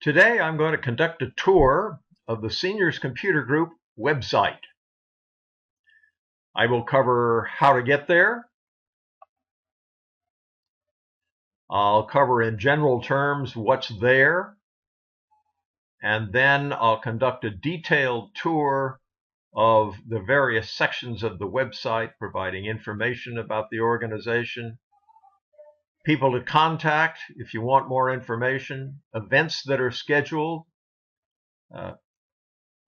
Today I'm going to conduct a tour of the Seniors Computer Group website. I will cover how to get there. I'll cover in general terms what's there, and then I'll conduct a detailed tour of the various sections of the website, providing information about the organization, people to contact if you want more information, events that are scheduled,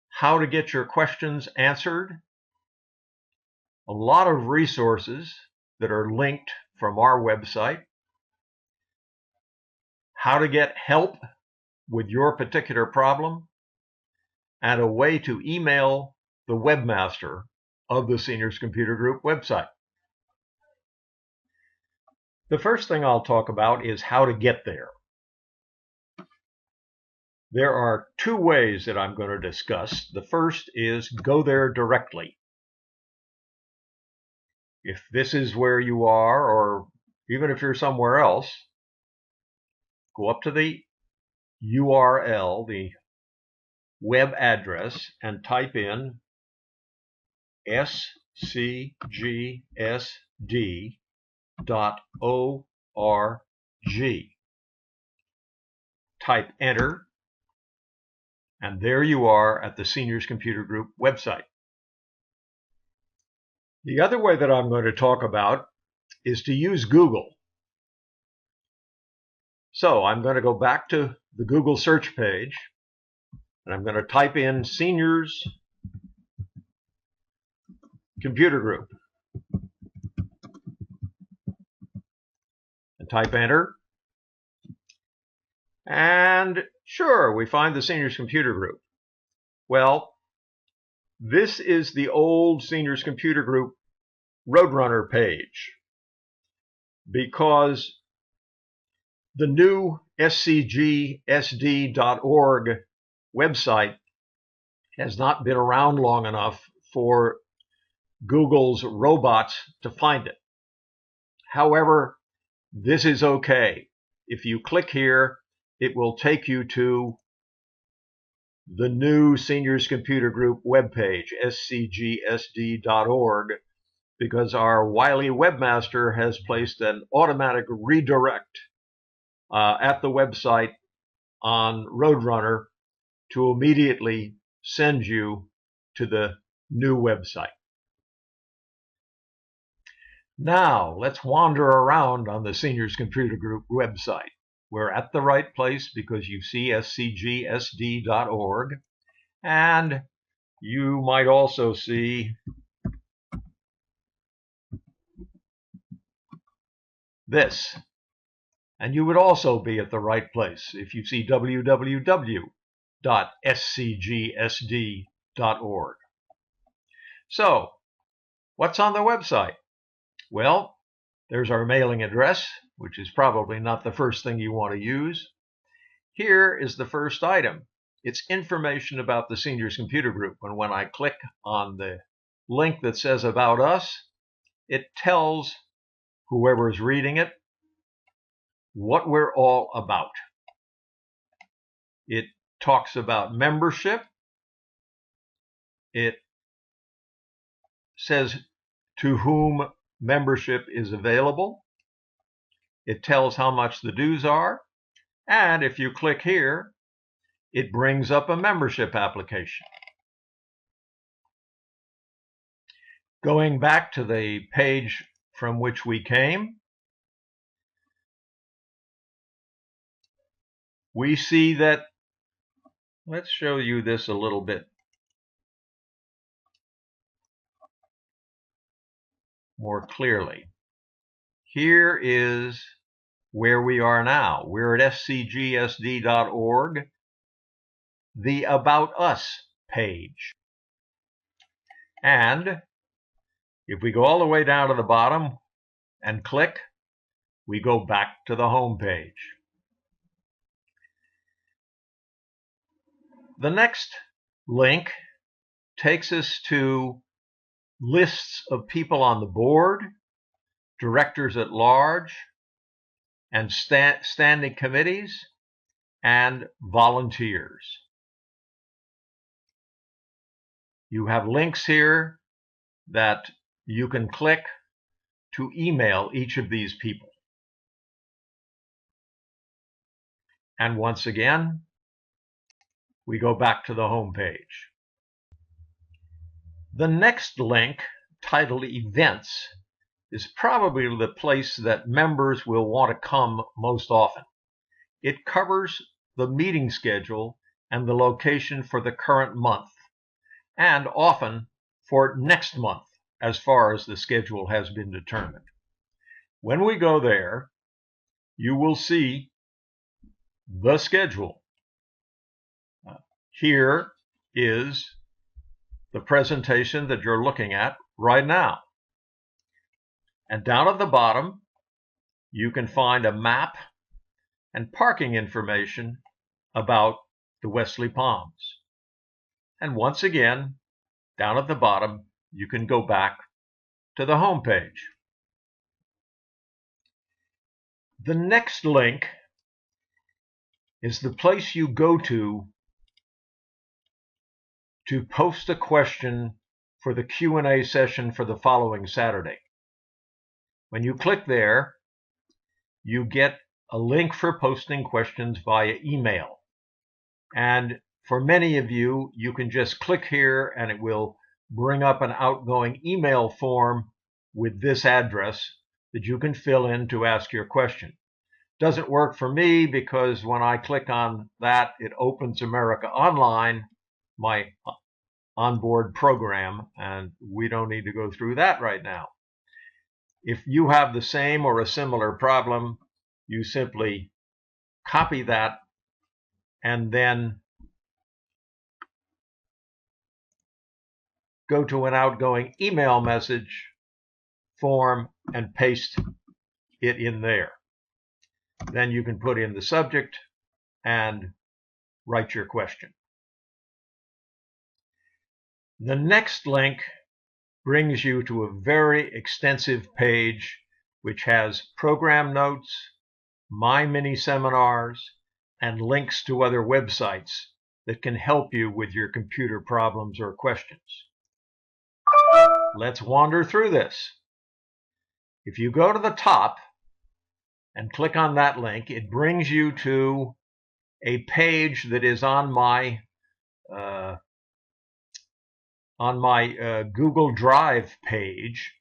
how to get your questions answered, a lot of resources that are linked from our website, how to get help with your particular problem, and a way to email the webmaster of the Seniors Computer Group website. The first thing I'll talk about is how to get there. There are two ways that I'm going to discuss. The first is go there directly. If this is where you are, or even if you're somewhere else, go up to the URL, the web address, and type in scgsd.org. Type enter, and there you are at the Seniors Computer Group website. The other way that I'm going to talk about is to use Google. So I'm going to go back to the Google search page, and I'm going to type in Seniors Computer Group and type enter. And sure, we find the Seniors Computer Group. Well, this is the old Seniors Computer Group Roadrunner page, because the new scgsd.org website has not been around long enough for Google's robots to find it. However, this is okay. If you click here, it will take you to the new Seniors Computer Group webpage, scgsd.org, because our wily webmaster has placed an automatic redirect at the website on Roadrunner to immediately send you to the new website. Now, let's wander around on the Seniors Computer Group website. We're at the right place because you see scgsd.org, and you might also see this. And you would also be at the right place if you see www.scgsd.org. So, what's on the website? Well, there's our mailing address, which is probably not the first thing you want to use. Here is the first item. It's information about the Seniors Computer Group. And when I click on the link that says About Us, it tells whoever is reading it what we're all about. It talks about membership. It says to whom membership is available. It tells how much the dues are. And if you click here, it brings up a membership application. Going back to the page from which we came, we see that, let's show you this a little bit more clearly. Here is where we are now. We're at scgsd.org, the About Us page. And if we go all the way down to the bottom and click, we go back to the home page. The next link takes us to lists of people on the board, directors at large, and standing committees, and volunteers. You have links here that you can click to email each of these people. And once again, we go back to the home page. The next link, titled Events, is probably the place that members will want to come most often. It covers the meeting schedule and the location for the current month, and often for next month, as far as the schedule has been determined. When we go there, you will see the schedule. Here is the presentation that you're looking at right now. And down at the bottom, you can find a map and parking information about the Wesley Palms. And once again, down at the bottom, you can go back to the home page. The next link is the place you go to post a question for the Q&A session for the following Saturday. When you click there, you get a link for posting questions via email. And for many of you, you can just click here and it will bring up an outgoing email form with this address that you can fill in to ask your question. Doesn't work for me because when I click on that, it opens America Online, my onboard program, and we don't need to go through that right now. If you have the same or a similar problem, you simply copy that and then go to an outgoing email message form and paste it in there. Then you can put in the subject and write your question. The next link brings you to a very extensive page which has program notes, my mini seminars, and links to other websites that can help you with your computer problems or questions. Let's wander through this. If you go to the top and click on that link, it brings you to a page that is on my Google Drive page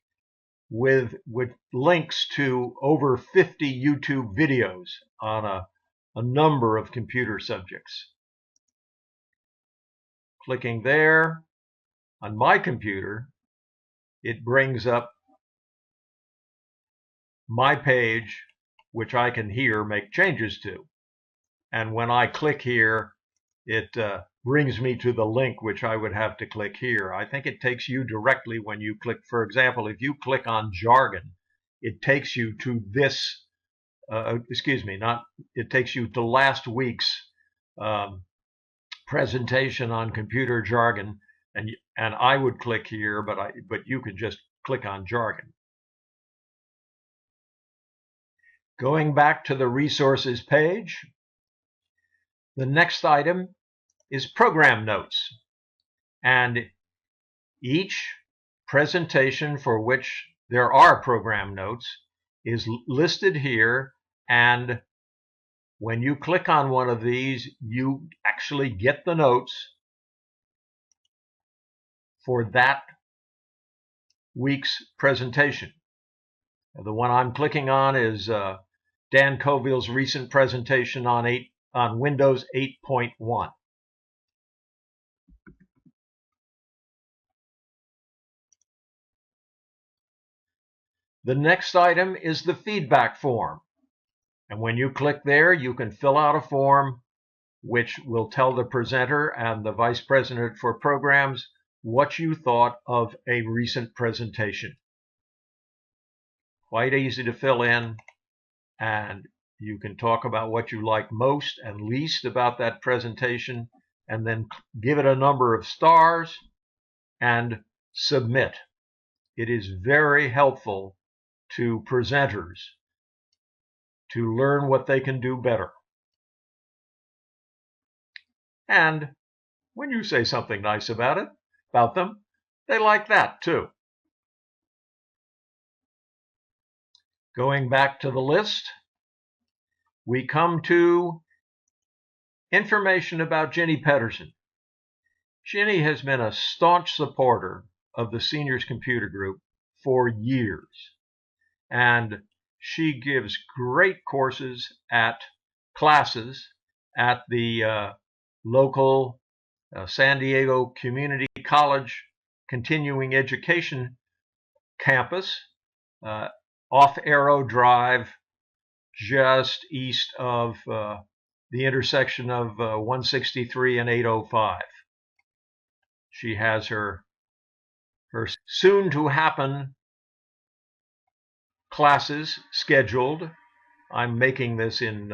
with links to over 50 YouTube videos on a number of computer subjects. Clicking there on my computer, it brings up my page, which I can here make changes to. And when I click here, it brings me to the link which I would have to click here. I think it takes you directly when you click. For example, if you click on jargon, it takes you to this, it takes you to last week's presentation on computer jargon, and I would click here, but you could just click on jargon. Going back to the resources page, the next item is program notes, and each presentation for which there are program notes is listed here, and when you click on one of these, you actually get the notes for that week's presentation. The one I'm clicking on is Dan Coville's recent presentation on Windows 8.1. The next item is the feedback form. And when you click there, you can fill out a form which will tell the presenter and the vice president for programs what you thought of a recent presentation. Quite easy to fill in, and you can talk about what you like most and least about that presentation, and then give it a number of stars and submit. It is very helpful to presenters to learn what they can do better. And when you say something nice about them, they like that too. Going back to the list, we come to information about Ginny Pedersson. Ginny has been a staunch supporter of the Seniors Computer Group for years, and she gives great classes at the local San Diego Community College continuing education campus off Arrow Drive, just east of the intersection of 163 and 805. She has her soon-to-happen classes scheduled. I'm making this in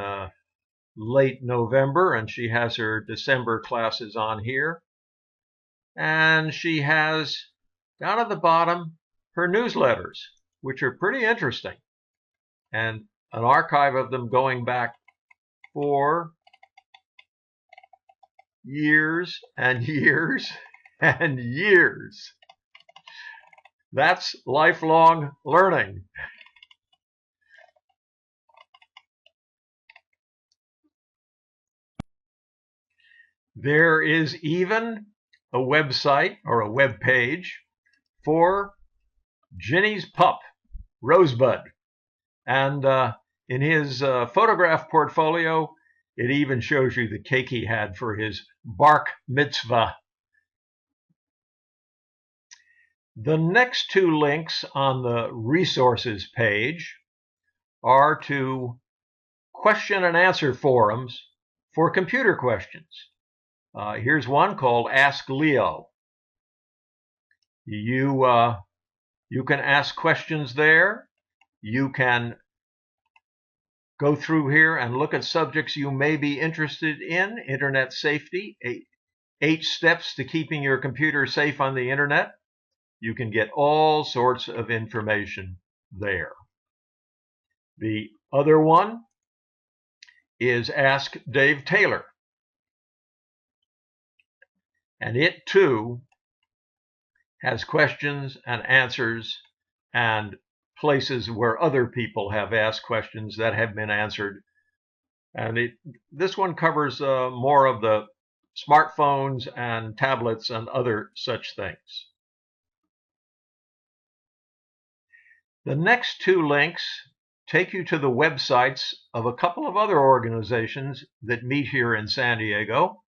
late November, and she has her December classes on here. And she has, down at the bottom, her newsletters, which are pretty interesting, and an archive of them going back for years and years and years. That's lifelong learning. There is even a website or a web page for Ginny's pup, Rosebud. And in his photograph portfolio, it even shows you the cake he had for his bar mitzvah. The next two links on the resources page are to question and answer forums for computer questions. Here's one called Ask Leo. You can ask questions there. You can go through here and look at subjects you may be interested in. Internet safety, 8 steps to keeping your computer safe on the internet. You can get all sorts of information there. The other one is Ask Dave Taylor. And it too has questions and answers and places where other people have asked questions that have been answered. And this one covers more of the smartphones and tablets and other such things. The next two links take you to the websites of a couple of other organizations that meet here in San Diego.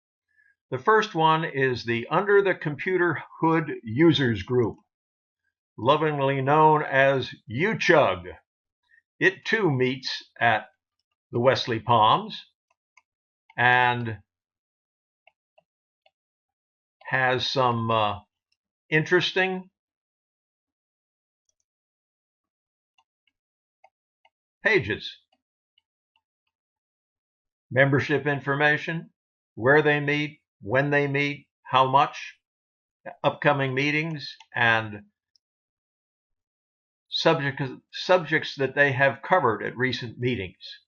The first one is the Under the Computer Hood Users Group, lovingly known as UCHUG. It too meets at the Wesley Palms and has some interesting pages. Membership information, where they meet, when they meet, how much, upcoming meetings, and subjects that they have covered at recent meetings.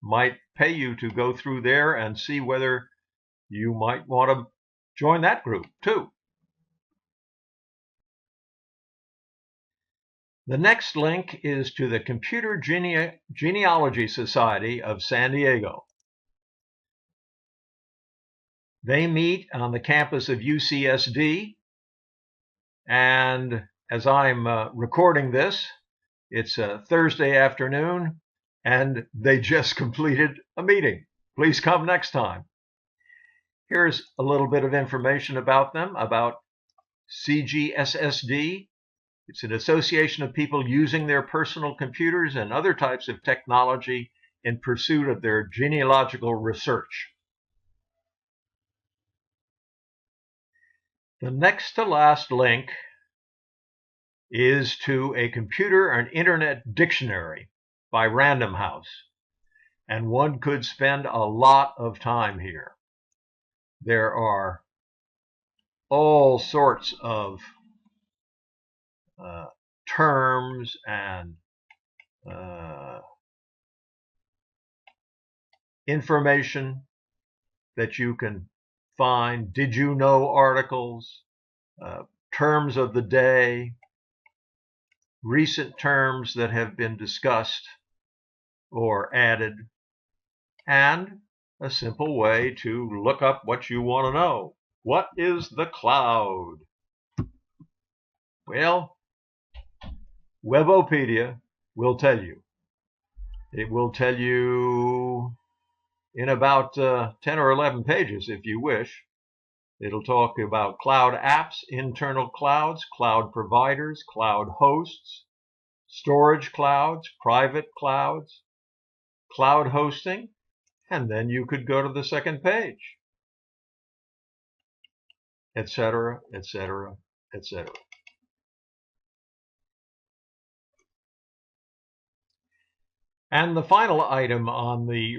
Might pay you to go through there and see whether you might want to join that group too. The next link is to the Computer Genealogy Society of San Diego. They meet on the campus of UCSD, and as I'm recording this, it's a Thursday afternoon, and they just completed a meeting. Please come next time. Here's a little bit of information about them, about CGSSD. It's an association of people using their personal computers and other types of technology in pursuit of their genealogical research. The next to last link is to a computer and internet dictionary by Random House, and one could spend a lot of time here. There are all sorts of terms and information that you can find did you know articles, terms of the day, recent terms that have been discussed or added, and a simple way to look up what you want to know. What is the cloud? Well, Webopedia will tell you. It will tell you in about 10 or 11 pages if you wish. It'll talk about cloud apps, internal clouds, cloud providers, cloud hosts, storage clouds, private clouds, cloud hosting, and then you could go to the second page, etc., etc., etc. And the final item on the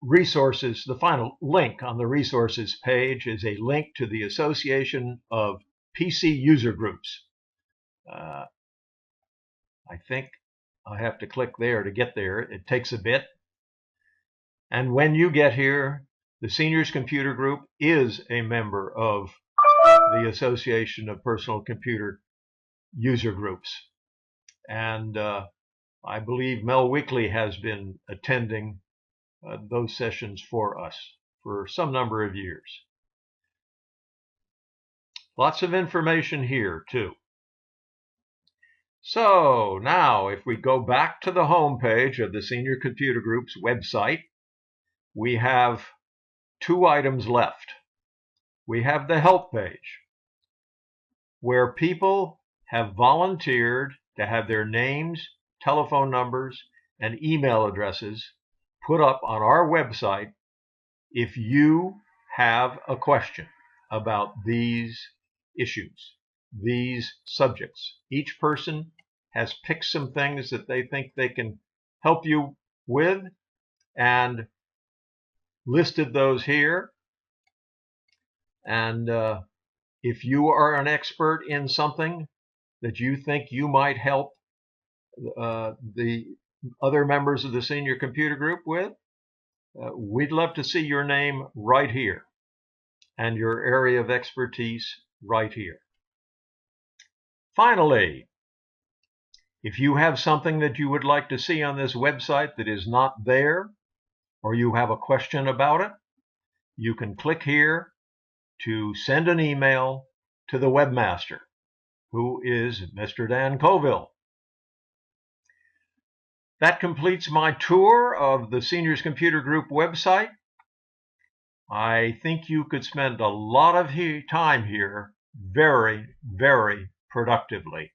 resources, the final link on the resources page is a link to the Association of PC User Groups. I think I have to click there to get there. It takes a bit. And when you get here, the Seniors Computer Group is a member of the Association of Personal Computer User Groups. And I believe Mel Weekly has been attending those sessions for us for some number of years. Lots of information here too. So now if we go back to the home page of the Senior Computer Group's website, we have two items left. We have the help page, where people have volunteered to have their names, telephone numbers, and email addresses put up on our website if you have a question about these issues, these subjects. Each person has picked some things that they think they can help you with and listed those here. And if you are an expert in something that you think you might help the other members of the Senior Computer Group with, we'd love to see your name right here and your area of expertise right here. Finally, if you have something that you would like to see on this website that is not there, or you have a question about it, you can click here to send an email to the webmaster, who is Mr. Dan Colville. That completes my tour of the Seniors Computer Group website. I think you could spend a lot of time here very, very productively.